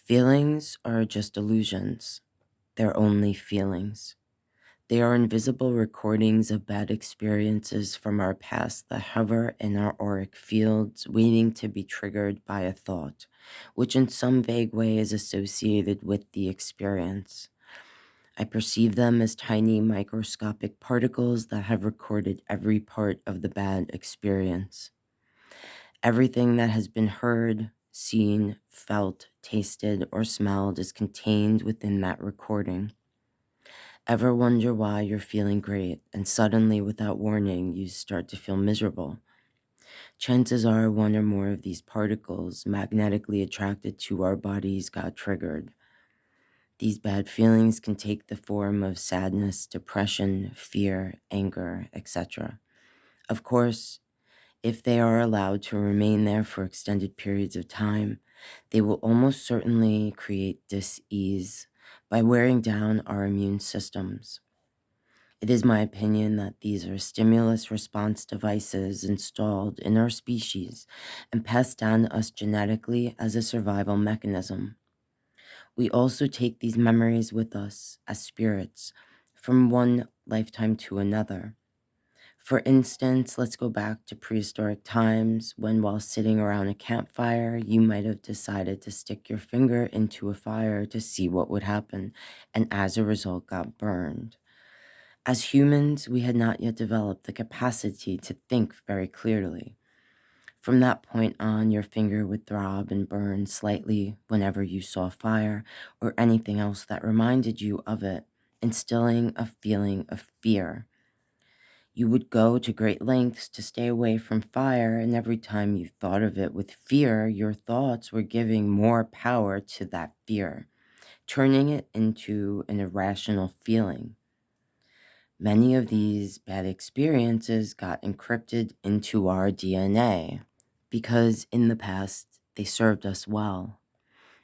Feelings are just illusions. They're only feelings. They are invisible recordings of bad experiences from our past that hover in our auric fields, waiting to be triggered by a thought, which in some vague way is associated with the experience. I perceive them as tiny microscopic particles that have recorded every part of the bad experience. Everything that has been heard, seen, felt, tasted, or smelled is contained within that recording. Ever wonder why you're feeling great and suddenly, without warning, you start to feel miserable? Chances are one or more of these particles magnetically attracted to our bodies got triggered. These bad feelings can take the form of sadness, depression, fear, anger, etc. Of course, if they are allowed to remain there for extended periods of time, they will almost certainly create dis-ease by wearing down our immune systems. It is my opinion that these are stimulus response devices installed in our species and passed down to us genetically as a survival mechanism. We also take these memories with us as spirits from one lifetime to another. For instance, let's go back to prehistoric times when, while sitting around a campfire, you might have decided to stick your finger into a fire to see what would happen, and as a result, got burned. As humans, we had not yet developed the capacity to think very clearly. From that point on, your finger would throb and burn slightly whenever you saw fire or anything else that reminded you of it, instilling a feeling of fear. You would go to great lengths to stay away from fire, and every time you thought of it with fear, your thoughts were giving more power to that fear, turning it into an irrational feeling. Many of these bad experiences got encrypted into our DNA because in the past they served us well.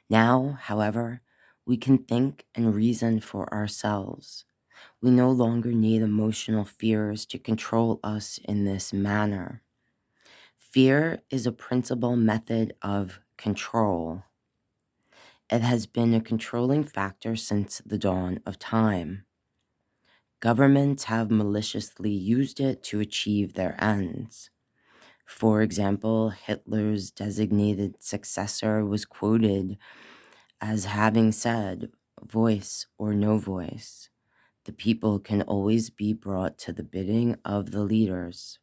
Now, however, we can think and reason for ourselves. We no longer need emotional fears to control us in this manner. Fear is a principal method of control. It has been a controlling factor since the dawn of time. Governments have maliciously used it to achieve their ends. For example, Hitler's designated successor was quoted as having said, "Voice or no voice, the people can always be brought to the bidding of the leaders.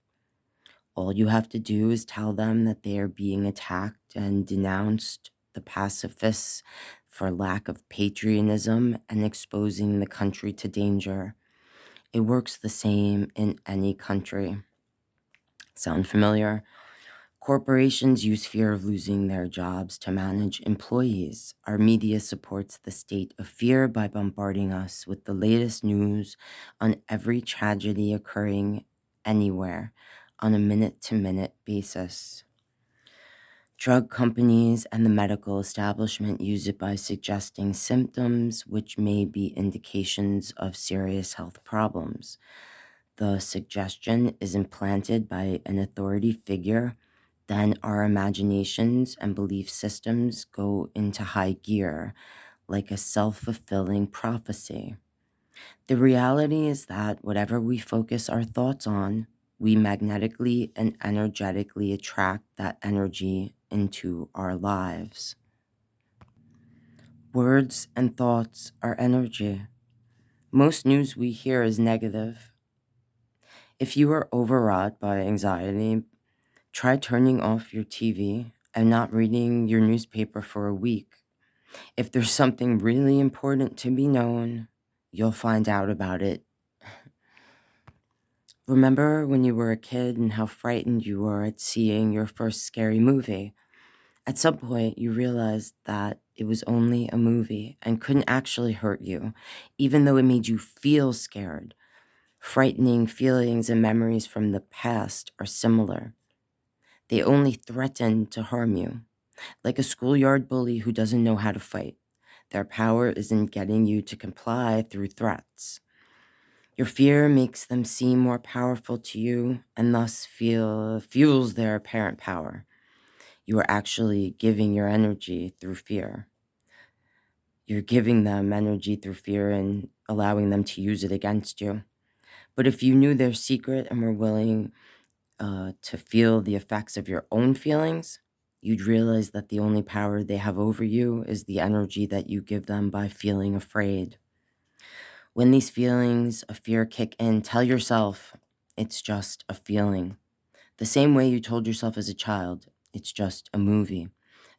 All you have to do is tell them that they are being attacked and denounced the pacifists for lack of patriotism and exposing the country to danger. It works the same in any country." Sound familiar? Corporations use fear of losing their jobs to manage employees. Our media supports the state of fear by bombarding us with the latest news on every tragedy occurring anywhere on a minute-to-minute basis. Drug companies and the medical establishment use it by suggesting symptoms which may be indications of serious health problems. The suggestion is implanted by an authority figure, then our imaginations and belief systems go into high gear, like a self-fulfilling prophecy. The reality is that whatever we focus our thoughts on, we magnetically and energetically attract that energy into our lives. Words and thoughts are energy. Most news we hear is negative. If you are overwrought by anxiety, try turning off your TV and not reading your newspaper for a week. If there's something really important to be known, you'll find out about it. Remember when you were a kid and how frightened you were at seeing your first scary movie? At some point, you realized that it was only a movie and couldn't actually hurt you, even though it made you feel scared. Frightening feelings and memories from the past are similar. They only threaten to harm you, like a schoolyard bully who doesn't know how to fight. Their power is in getting you to comply through threats. Your fear makes them seem more powerful to you and thus fuels their apparent power. You are actually giving your energy through fear. You're giving them energy through fear and allowing them to use it against you. But if you knew their secret and were willing to feel the effects of your own feelings, you'd realize that the only power they have over you is the energy that you give them by feeling afraid. When these feelings of fear kick in, tell yourself it's just a feeling. The same way you told yourself as a child, it's just a movie.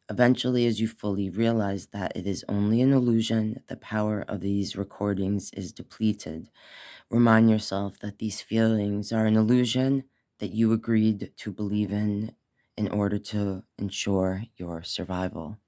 Eventually, as you fully realize that it is only an illusion, the power of these recordings is depleted. Remind yourself that these feelings are an illusion that you agreed to believe in order to ensure your survival.